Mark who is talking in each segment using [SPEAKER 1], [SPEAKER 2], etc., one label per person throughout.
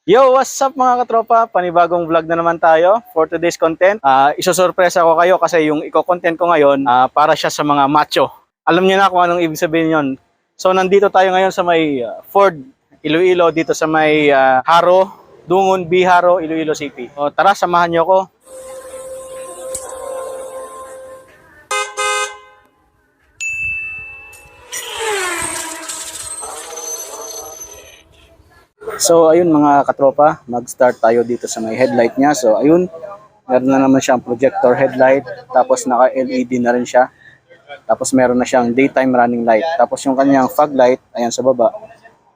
[SPEAKER 1] Yo, what's up mga katropa? Panibagong vlog na naman tayo for today's content. Isosurpresa ko kayo kasi yung i-content ko ngayon para siya sa mga macho. Alam niyo na kung anong ibig sabihin yon. So nandito tayo ngayon sa may Ford Iloilo dito sa may Haro, Dungon B Haro, Iloilo City. So, tara, samahan niyo ako. So ayun mga katropa, mag-start tayo dito sa may headlight niya. So ayun, meron na naman siyang projector headlight, tapos naka-LED na rin siya. Tapos meron na siyang daytime running light. Tapos yung kanyang fog light, ayan sa baba.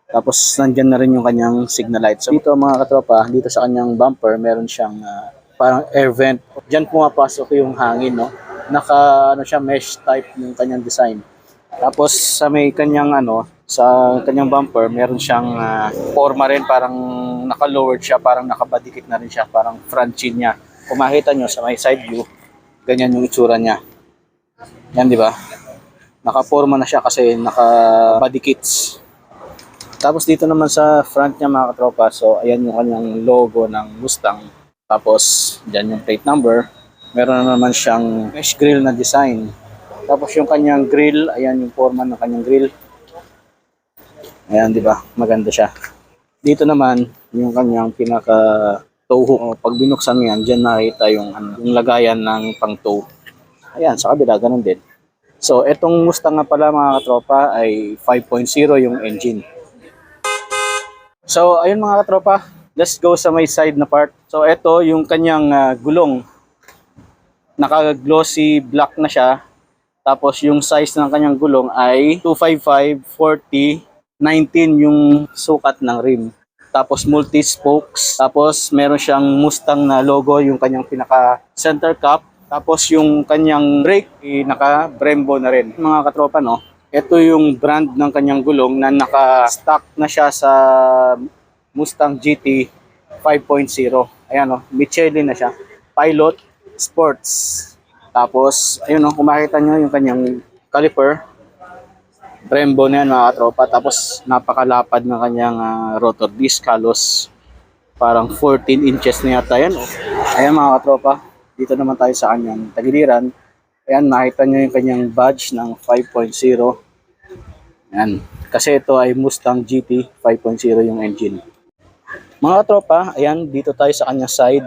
[SPEAKER 1] Tapos nandyan na rin yung kanyang signal light. So dito mga katropa, dito sa kanyang bumper, meron siyang parang air vent. Diyan pumapasok yung hangin, no? Naka ano siya, mesh type yung kanyang design. Tapos sa may kanyang sa kanyang bumper, meron siyang forma rin, parang naka-lowered siya, parang nakabadikit na rin siya, parang front chin niya. Kung makita nyo sa may side view, ganyan yung itsura niya. Yan, di ba? Naka-forma na siya kasi naka-badikits. Tapos dito naman sa front niya mga katropa, so ayan yung kanyang logo ng Mustang. Tapos dyan yung plate number. Meron na naman siyang mesh grill na design. Tapos yung kanyang grill, ayan yung forma ng kanyang grill. Ayan, di ba? Maganda siya. Dito naman, yung kanyang pinaka tow hook. Pag binuksan mo yan, dyan nakita yung lagayan ng pang tow. Ayan, sa kabila, ganun din. So, etong Mustang nga pala mga katropa ay 5.0 yung engine. So, ayun mga katropa, let's go sa may side na part. So, eto yung kanyang gulong. Naka-glossy black na siya. Tapos, yung size ng kanyang gulong ay 255/40 19 yung sukat ng rim. Tapos multi-spokes. Tapos meron siyang Mustang na logo, yung kanyang pinaka center cap. Tapos yung kanyang brake, naka-Brembo na rin. Mga katropa, no? Ito yung brand ng kanyang gulong na naka-stock na siya sa Mustang GT 5.0. Ayan, no? Michelin na siya. Pilot Sports. Tapos, ayun, no? Kung makita nyo yung kanyang caliper, Brembo na yan mga katropa. Tapos napakalapad ng kanyang rotor disc, halos parang 14 inches na yata yan. Ayan mga katropa, dito naman tayo sa kanyang tagiliran. Ayan, makita nyo yung kanyang badge ng 5.0. Ayan, kasi ito ay Mustang GT 5.0 yung engine. Mga katropa, ayan, dito tayo sa kanyang side.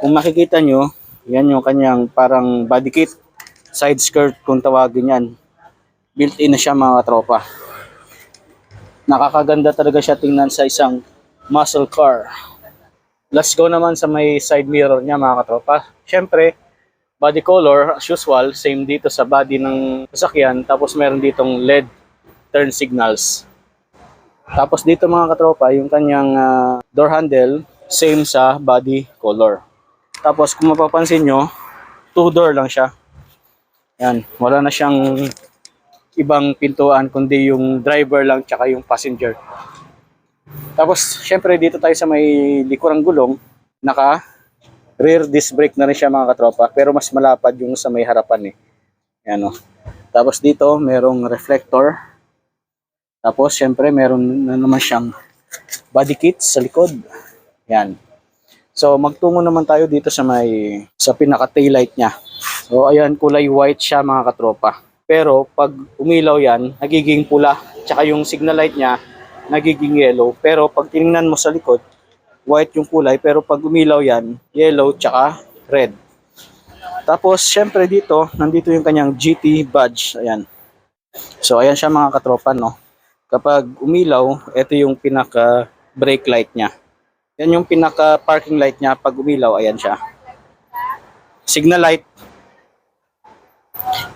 [SPEAKER 1] Kung makikita nyo, yan yung kanyang parang body kit, side skirt kung tawagin yan. Built-in na siya mga katropa. Nakakaganda talaga siya tingnan sa isang muscle car. Let's go naman sa may side mirror niya mga katropa. Siyempre, body color as usual, same dito sa body ng sasakyan. Tapos meron ditong LED turn signals. Tapos dito mga katropa, yung kanyang door handle, same sa body color. Tapos kung mapapansin nyo, 2-door lang siya. Yan, wala na siyang ibang pintuan kundi yung driver lang tsaka yung passenger. Tapos syempre dito tayo sa may likurang gulong, naka rear disc brake na rin siya mga katropa, pero mas malapad yung sa may harapan eh. Yan, oh. Tapos dito merong reflector. Tapos syempre meron na naman siyang body kit sa likod. Yan. So magtungo naman tayo dito sa pinaka taillight niya. So ayan, kulay white siya mga katropa. Pero pag umilaw yan, nagiging pula. Tsaka yung signal light niya, nagiging yellow. Pero pag tinignan mo sa likod, white yung kulay. Pero pag umilaw yan, yellow tsaka red. Tapos, syempre dito, nandito yung kanyang GT badge. Ayan. So, ayan siya mga katropa, no? Kapag umilaw, ito yung pinaka brake light niya. Yan yung pinaka parking light niya. Pag umilaw, ayan siya. Signal light.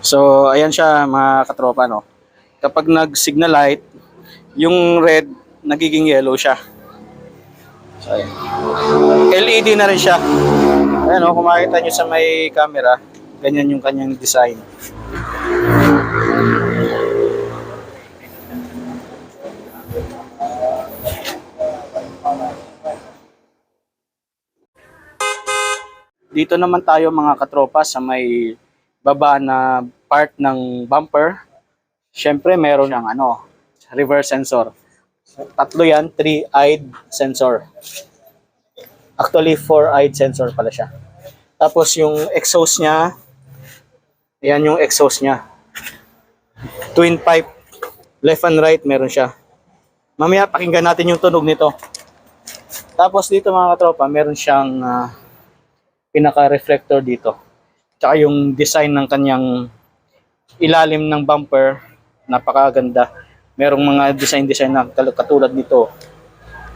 [SPEAKER 1] So, ayan siya mga katropa, no? Kapag nag-signal light, yung red, nagiging yellow siya. So, ayan. LED na rin siya. Ayan, no? Kung makita nyo sa may camera, ganyan yung kanyang design. Dito naman tayo mga katropa sa may baba na part ng bumper. Syempre meron siyang reverse sensor. Tatlo yan, 3-eyed sensor. Actually, 4-eyed sensor pala siya. Tapos yung exhaust niya, ayan yung exhaust niya. Twin pipe, left and right meron siya. Mamaya pakinggan natin yung tunog nito. Tapos dito mga katropa, meron siyang pinaka-reflector dito. Tsaka yung design ng kanyang ilalim ng bumper, napakaganda. Merong mga design na katulad nito.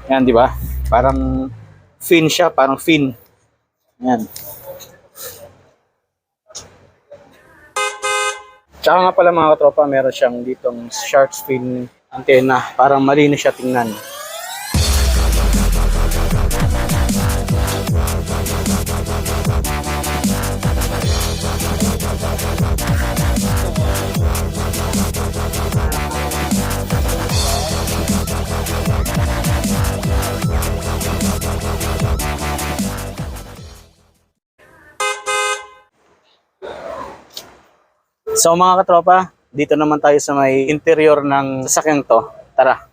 [SPEAKER 1] Yan, di ba? Parang fin siya, parang fin. Yan. Tsaka nga pala mga katropa, meron siyang ditong shark fin antenna. Parang malinis siya tingnan. So mga katropa, dito naman tayo sa may interior ng sasakyang to. Tara.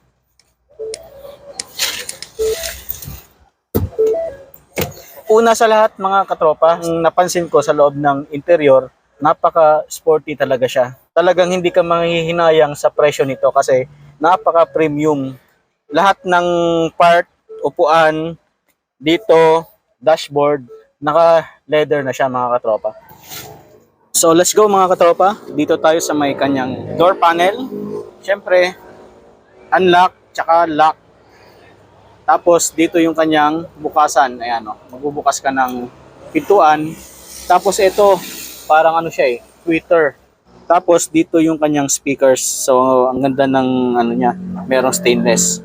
[SPEAKER 1] Una sa lahat mga katropa, ang napansin ko sa loob ng interior, napaka-sporty talaga siya. Talagang hindi ka manghihinayang sa presyo nito kasi napaka-premium. Lahat ng part, upuan, dito, dashboard, naka-leather na siya mga katropa. So let's go mga katropa. Dito tayo sa may kanyang door panel. Siyempre, unlock, tsaka lock. Tapos dito yung kanyang bukasan. Ayan o, magbubukas ka ng pintuan. Tapos ito, parang ano siya tweeter. Tapos dito yung kanyang speakers. So ang ganda ng ano niya, merong stainless.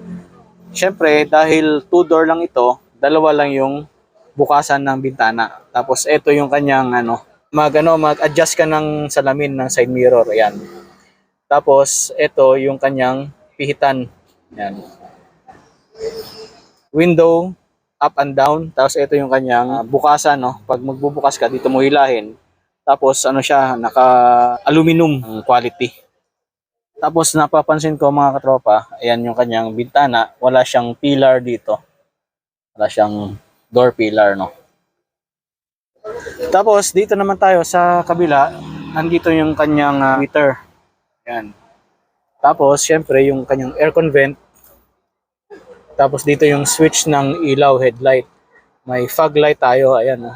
[SPEAKER 1] Siyempre, dahil 2-door lang ito, dalawa lang yung bukasan ng bintana. Tapos ito yung kanyang mag-adjust ka ng salamin ng side mirror. Ayan. Tapos ito yung kanyang pihitan. Ayan. Window up and down. Tapos ito yung kanyang bukasan, no. Pag magbubukas ka, dito mo hilahin. Tapos ano siya, naka-aluminum quality. Tapos napapansin ko mga katropa, ayan yung kanyang bintana, wala siyang pillar dito. Wala siyang door pillar, no. Tapos dito naman tayo sa kabila, nandito yung kanyang meter. Ayan. Tapos syempre yung kanyang aircon vent. Tapos dito yung switch ng ilaw headlight. May fog light tayo, ayan.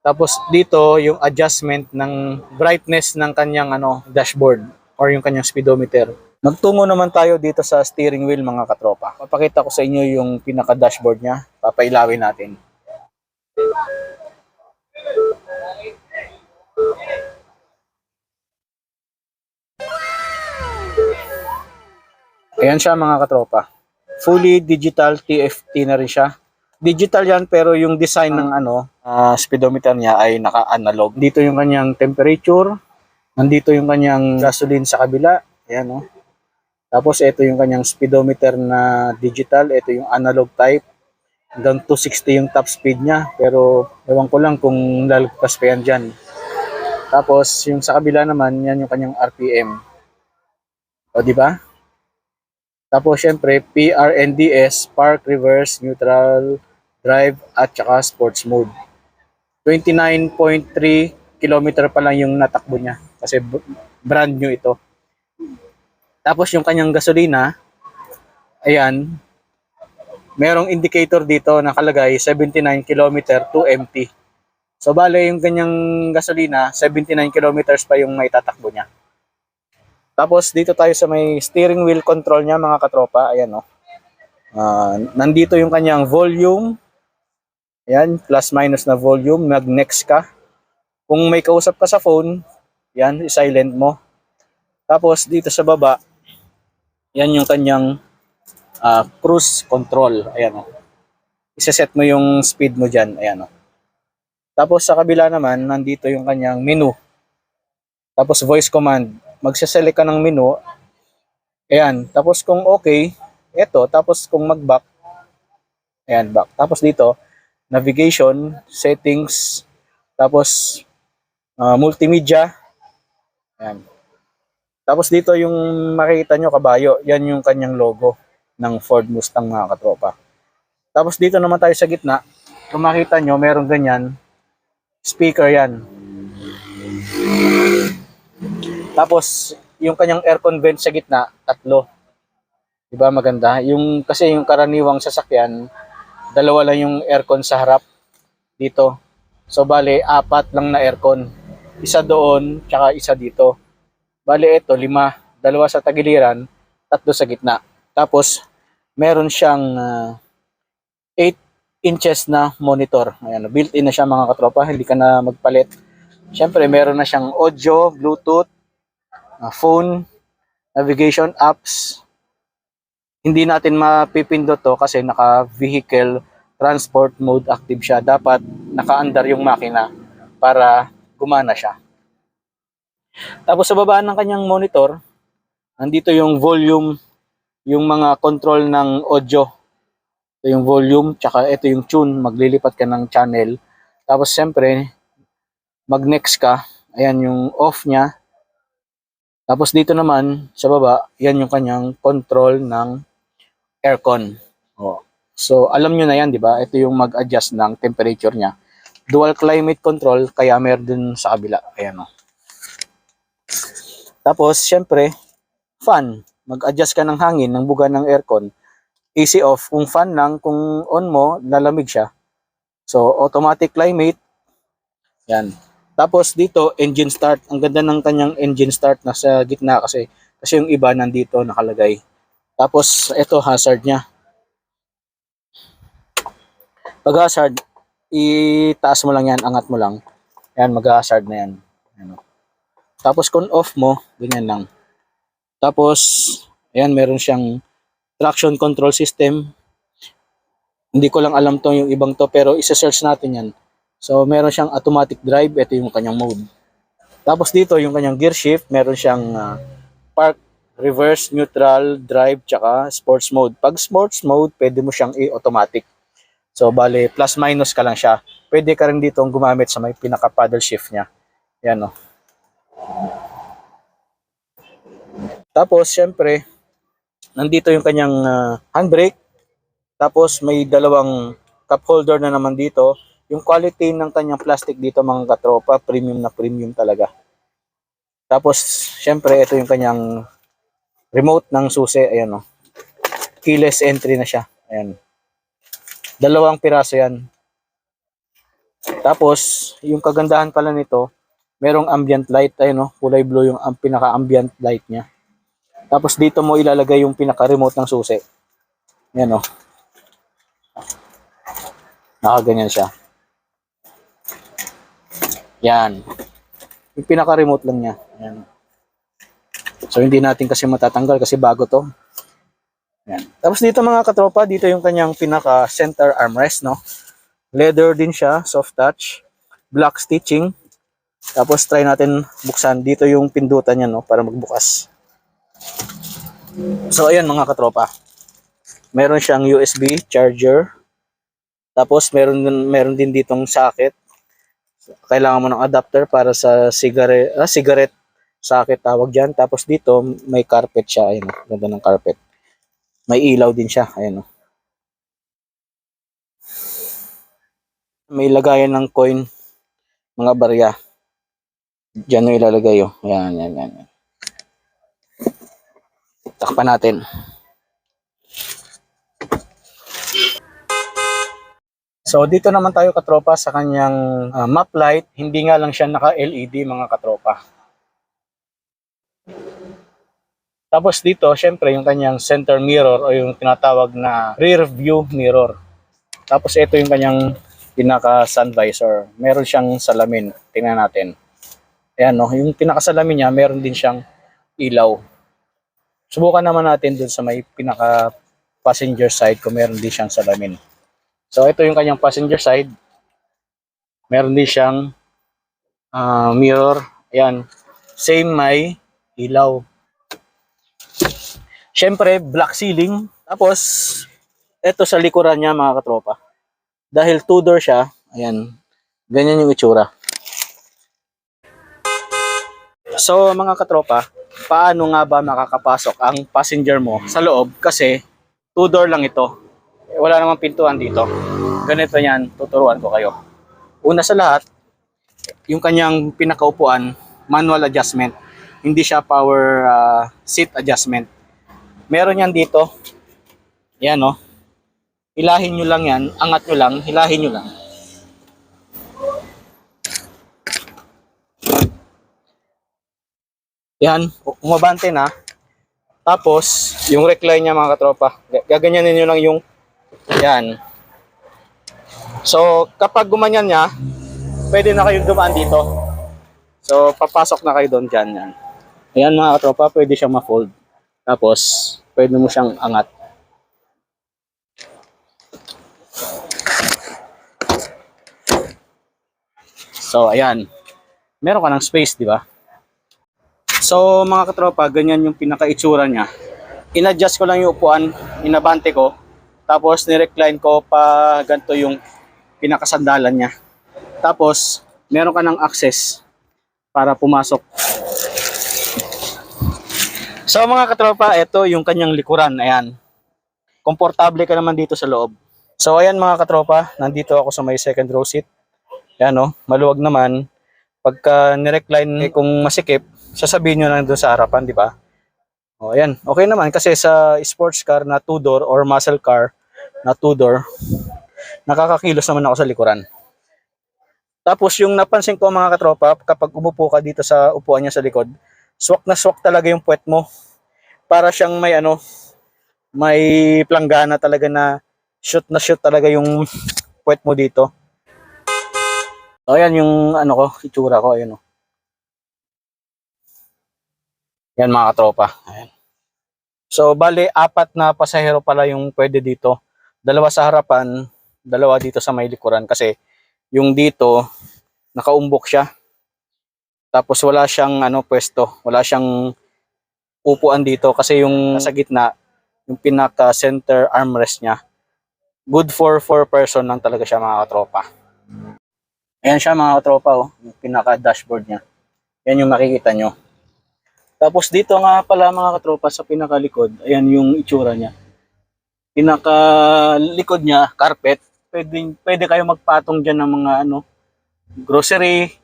[SPEAKER 1] Tapos dito yung adjustment ng brightness ng kanyang dashboard or yung kanyang speedometer. Magtungo naman tayo dito sa steering wheel mga katropa. Papakita ko sa inyo yung pinaka-dashboard niya. Papailawin natin. Ayan siya mga katropa. Fully digital TFT na rin siya. Digital yan pero yung design ng speedometer niya ay naka-analog. Dito yung kanyang temperature. Nandito yung kanyang gasoline sa kabila. Ayan o. Tapos ito yung kanyang speedometer na digital. Ito yung analog type. Hanggang 260 yung top speed niya. Pero ewan ko lang kung lalagpas pa yan dyan. Tapos yung sa kabila naman, yan yung kanyang RPM. O diba? Tapos syempre PRNDS, Park, Reverse, Neutral, Drive at saka Sports Mode. 29.3 kilometer pa lang yung natakbo niya kasi brand new ito. Tapos yung kanyang gasolina, ayan, merong indicator dito nakalagay 79 kilometer to empty. So bale yung kanyang gasolina, 79 kilometers pa yung may tatakbo niya. Tapos dito tayo sa may steering wheel control niya mga katropa. Ayan o. Nandito yung kanyang volume. Ayan, plus minus na volume. Mag-next ka. Kung may kausap ka sa phone, yan, i-silent mo. Tapos dito sa baba, yan yung kanyang cruise control. Ayan o. Isa-set mo yung speed mo dyan. Ayan o. Tapos sa kabila naman, nandito yung kanyang menu. Tapos voice command. Magsaselect ka ng menu. Ayan. Tapos kung okay, eto. Tapos kung mag-back, ayan, back. Tapos dito, navigation, settings, tapos multimedia. Ayan. Tapos dito yung makikita nyo kabayo, yan yung kanyang logo ng Ford Mustang mga katropa. Tapos dito naman tayo sa gitna, kung makita nyo, meron ganyan. Speaker yan. Tapos, yung kanyang aircon vent sa gitna, tatlo. Diba maganda? Kasi yung karaniwang sasakyan, dalawa lang yung aircon sa harap dito. So, bale, apat lang na aircon. Isa doon, tsaka isa dito. Bale, ito, 5. Dalawa sa tagiliran, 3 sa gitna. Tapos, meron siyang 8 inches na monitor. Ayan, built-in na siya mga katropa, hindi ka na magpalit. Siyempre, meron na siyang audio, Bluetooth, phone, navigation apps. Hindi natin mapipindot to kasi naka-vehicle transport mode active siya. Dapat naka-under yung makina para gumana siya. Tapos sa baba ng kanyang monitor, nandito yung volume, yung mga control ng audio. Ito yung volume, tsaka ito yung tune. Maglilipat ka ng channel. Tapos siyempre, mag-next ka. Ayan yung off niya. Tapos dito naman, sa baba, yan yung kanyang control ng aircon. Oh. So, alam nyo na yan, di ba? Ito yung mag-adjust ng temperature niya. Dual climate control, kaya meron din sa kabila. Ayan o. Tapos, syempre, fan. Mag-adjust ka ng hangin, ng buga ng aircon. Easy off. Kung fan lang, kung on mo, lalamig siya. So, automatic climate. Yan. Tapos dito, engine start. Ang ganda ng kanyang engine start nasa gitna kasi yung iba nandito nakalagay. Tapos, ito hazard niya. Pag hazard, itaas mo lang yan, angat mo lang. Yan, mag-hazard na yan. Yan. Tapos kung off mo, ganyan lang. Tapos, ayan, meron siyang traction control system. Hindi ko lang alam to yung ibang to, pero isa-search natin yan. So, meron siyang automatic drive. Ito yung kanyang mode. Tapos dito, yung kanyang gear shift, meron siyang park, reverse, neutral, drive, tsaka sports mode. Pag sports mode, pwede mo siyang i-automatic. So, bale, plus minus ka lang siya. Pwede ka rin dito gumamit sa may pinaka-paddle shift niya. Yan o. Tapos, syempre, nandito yung kanyang handbrake. Tapos, may dalawang cup holder na naman dito. Yung quality ng kanyang plastic dito, mga katropa, premium na premium talaga. Tapos, syempre, ito yung kanyang remote ng susi. Ayan o. Keyless entry na siya. Ayan. 2 piraso yan. Tapos, yung kagandahan pala nito, merong ambient light. Ayan o. Kulay blue yung pinaka-ambient light niya. Tapos dito mo ilalagay yung pinaka-remote ng susi. Yan o. Nakaganyan siya. Yan. Yung pinaka-remote lang niya. Yan. So hindi natin kasi matatanggal kasi bago to. Yan. Tapos dito mga katropa, dito yung kanyang pinaka-center armrest, no? Leather din siya, soft touch, black stitching. Tapos try natin buksan. Dito yung pindutan niya, no, para magbukas. So ayan mga katropa. Meron siyang USB charger. Tapos meron din ditong socket. Kailangan mo ng adapter para sa cigarette socket tawag diyan. Tapos dito may carpet siya, ayun, ganda ng carpet. May ilaw din siya, ayun. May lagayan ng coin, mga barya. Diyan 'yung ilalagay oh. Yan. Takpan natin. So dito naman tayo katropa sa kanyang map light. Hindi nga lang siya naka-LED mga katropa. Tapos dito, syempre yung kanyang center mirror o yung tinatawag na rear view mirror. Tapos ito yung kanyang pinaka-sun visor. Meron siyang salamin. Tingnan natin. Ayan no, yung pinaka-salamin niya, meron din siyang ilaw. Subukan naman natin dun sa may pinaka-passenger side kung meron din siyang salamin. So ito yung kanyang passenger side. Meron din siyang mirror. Ayan. Same may ilaw. Siyempre, black ceiling. Tapos, ito sa likuran niya mga katropa. Dahil 2-door siya, ayan, ganyan yung itsura. So mga katropa, paano nga ba makakapasok ang passenger mo sa loob? Kasi 2-door lang ito. wala namang pintuan dito. Ganito yan, tuturuan ko kayo. Una sa lahat, yung kanyang pinakaupuan, manual adjustment. Hindi siya power seat adjustment. Meron yan dito. Yan o. Hilahin nyo lang yan. Angat nyo lang. Hilahin nyo lang. Yan. Umabante na. Tapos, yung recline niya mga katropa. Gaganyanin nyo lang yung yan. So, kapag gumanyan niya, pwede na kayong dumaan dito. So, papasok na kayo doon dyan. Yan. Ayan mga katropa, pwede siyang ma-fold. Tapos, pwede mo siyang angat. So, ayan. Meron ka ng space, di ba? So, mga katropa, ganyan yung pinaka-itsura niya. In-adjust ko lang yung upuan, inabante ko. Tapos, ni-recline ko pa ganito yung pinakasandalan niya. Tapos, meron ka ng access para pumasok. So, mga katropa, ito yung kanyang likuran. Ayan. Komportable ka naman dito sa loob. So, ayan mga katropa, nandito ako sa may second row seat. Yan o, maluwag naman. Pagka nirecline kung masikip, sasabihin nyo lang doon sa harapan, di ba? O, ayan. Okay naman kasi sa sports car na 2-door or muscle car na 2-door, nakakakilos naman ako sa likuran. Tapos yung napansin ko mga katropa, kapag umupo ka dito sa upuan niya sa likod, swak na swak talaga yung puwet mo. Para siyang may may planggana talaga na shoot talaga yung puwet mo dito. So, ayan yung itsura ko, ayan o. Yan mga katropa. Ayan. So, bali, 4 na pasahero pala yung pwede dito. 2 sa harapan, 2 dito sa may likuran. Kasi, yung dito, nakaumbok siya. Tapos, wala siyang pwesto. Wala siyang upuan dito. Kasi yung nasa gitna, yung pinaka-center armrest niya, good for 4 person lang talaga siya mga katropa. Ayan siya mga katropa, oh, yung pinaka-dashboard niya. Yan yung makikita nyo. Tapos dito nga pala mga katropa sa pinakalikod, ayan yung itsura niya. Pinakalikod niya, carpet. Pwede kayo magpatong dyan ng mga grocery,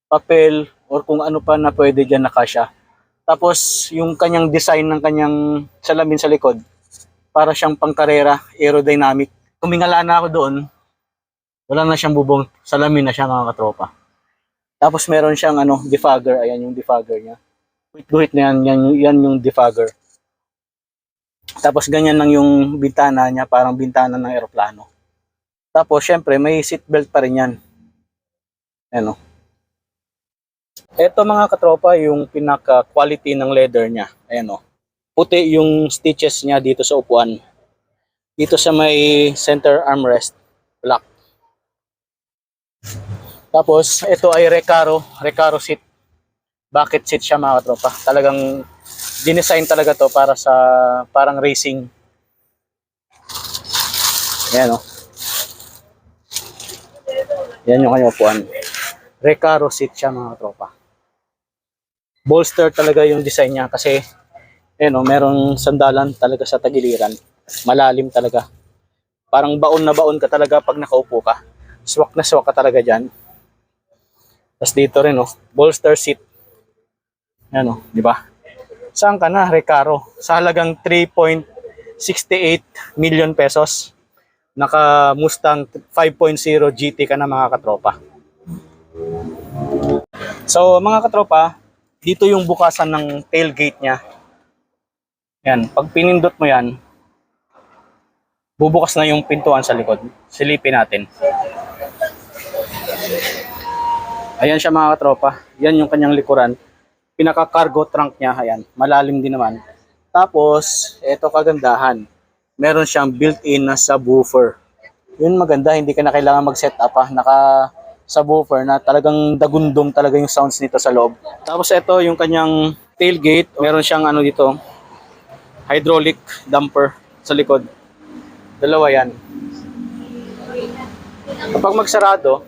[SPEAKER 1] papel, or kung ano pa na pwede dyan na kasya. Tapos yung kanyang design ng kanyang salamin sa likod, para siyang pangkarera, aerodynamic. Tumingala na ako doon, wala na siyang bubong, salamin na siya mga katropa. Tapos meron siyang defogger, ayan yung defogger niya. Guhit na yan yung defogger. Tapos ganyan lang yung bintana niya, parang bintana ng eroplano. Tapos syempre may seatbelt pa rin yan. Ayan o. Ito mga katropa yung pinaka-quality ng leather niya. Ayan o. Puti yung stitches niya dito sa upuan. Dito sa may center armrest, black. Tapos ito ay Recaro seat. Bucket seat siya mga katropa. Talagang dinesign talaga to para sa parang racing. Ayan o. Yan yung kanyang upuan. Recaro seat siya mga katropa. Bolster talaga yung design niya kasi merong sandalan talaga sa tagiliran. Malalim talaga. Parang baon na baon ka talaga pag nakaupo ka. Swak na swak ka talaga dyan. Tapos dito rin bolster seat. Yan di ba? Saan ka na, Recaro? Sa halagang 3.68 million pesos. Naka Mustang 5.0 GT ka na mga katropa. So mga katropa, dito yung bukasan ng tailgate niya. Yan, pag pinindot mo yan, bubukas na yung pintuan sa likod. Silipin natin. Ayan siya mga katropa. Yan yung kanyang likuran. Pinaka-cargo trunk niya, ayan. Malalim din naman. Tapos, eto kagandahan. Meron siyang built-in na subwoofer. Yun maganda, hindi ka na kailangan mag-set up subwoofer na talagang dagundong talaga yung sounds nito sa loob. Tapos ito yung kanyang tailgate. Meron siyang dito, hydraulic damper sa likod. 2 yan. Kapag magsarado,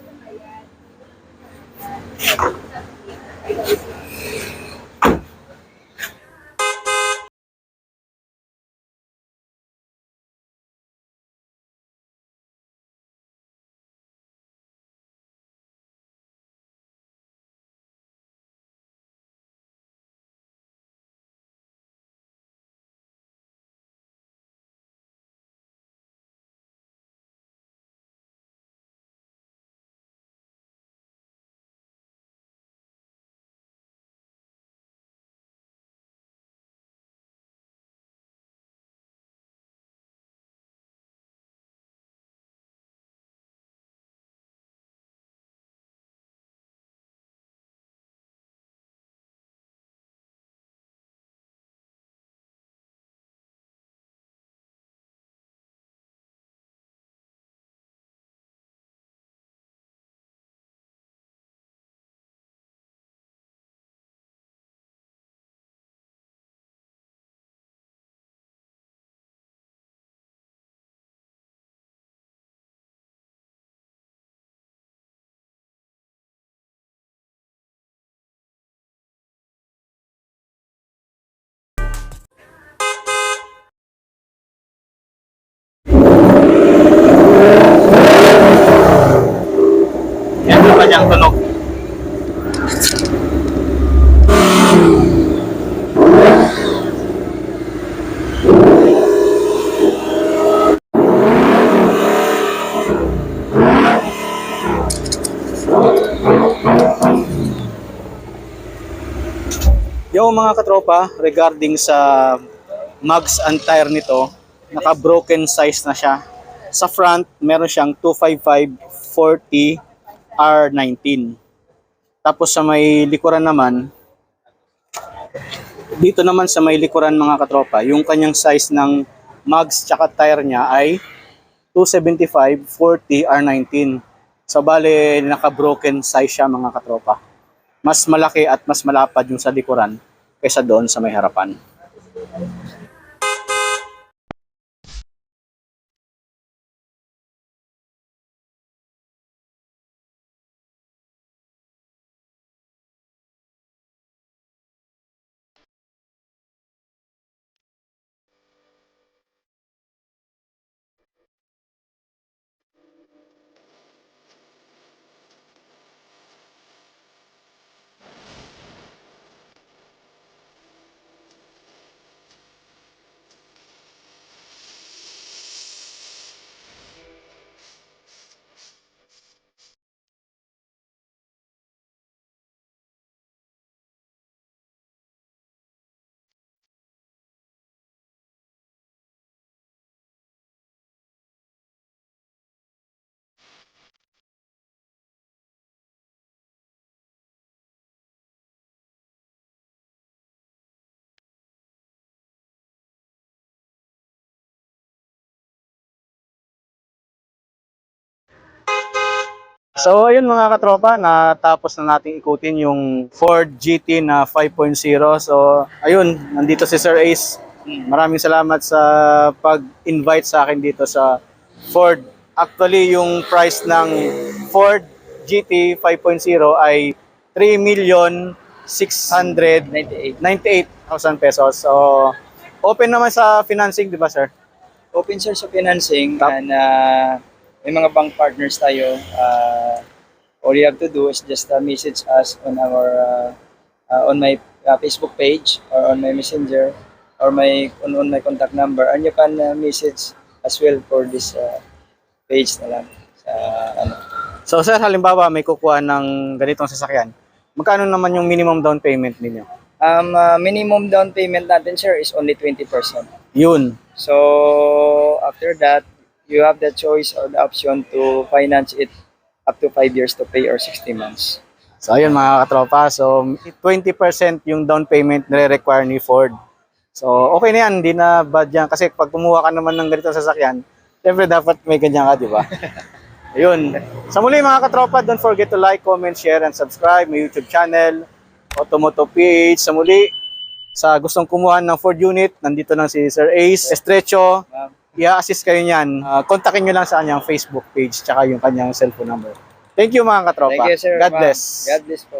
[SPEAKER 1] Yung mga katropa, regarding sa mugs and tire nito, naka-broken size na siya. Sa front, meron siyang 255/40 R19. Tapos sa may likuran naman, dito naman sa may likuran mga katropa, yung kanyang size ng mugs tsaka tire niya ay 275/40 R19. So bale, naka-broken size siya mga katropa. Mas malaki at mas malapad yung sa likuran kaysa doon sa may harapan. So ayun mga katropa, natapos na nating ikutin yung Ford GT na 5.0. So ayun, nandito si Sir Ace. Maraming salamat sa pag-invite sa akin dito sa Ford. Actually, yung price ng Ford GT 5.0 ay 3,698,000 pesos. So open naman sa financing, di ba sir?
[SPEAKER 2] Open source of financing,
[SPEAKER 1] Tap.
[SPEAKER 2] and may mga bank partners tayo. All you have to do is just message us on our on my Facebook page or on my messenger or on my contact number, and you can message as well for this page na lang sa ano.
[SPEAKER 1] So sir, halimbawa may kukuha ng ganitong sasakyan, magkano naman yung minimum down payment ninyo?
[SPEAKER 2] Minimum down payment natin, sir, is only 20%.
[SPEAKER 1] Yun.
[SPEAKER 2] So after that, you have the choice or the option to finance it up to 5 years to pay or 60 months.
[SPEAKER 1] So ayun mga katropa, so 20% yung down payment nire-require ni Ford. So okay na yan, hindi na bad yan. Kasi pag kumuha ka naman ng ganitong sasakyan, siyempre dapat may ganyan ka, di ba? Ayun. Sa muli mga katropa, don't forget to like, comment, share, and subscribe my YouTube channel, Automoto PH. Sa muli, sa gustong kumuha ng Ford unit, nandito lang si Sir Ace Estrecho. I-assist kayo niyan. Kontakin nyo lang sa kanyang Facebook page tsaka yung kanyang cellphone number. Thank you mga katropa.
[SPEAKER 2] Thank you, sir.
[SPEAKER 1] God
[SPEAKER 2] Ma'am.
[SPEAKER 1] bless.
[SPEAKER 2] God bless po.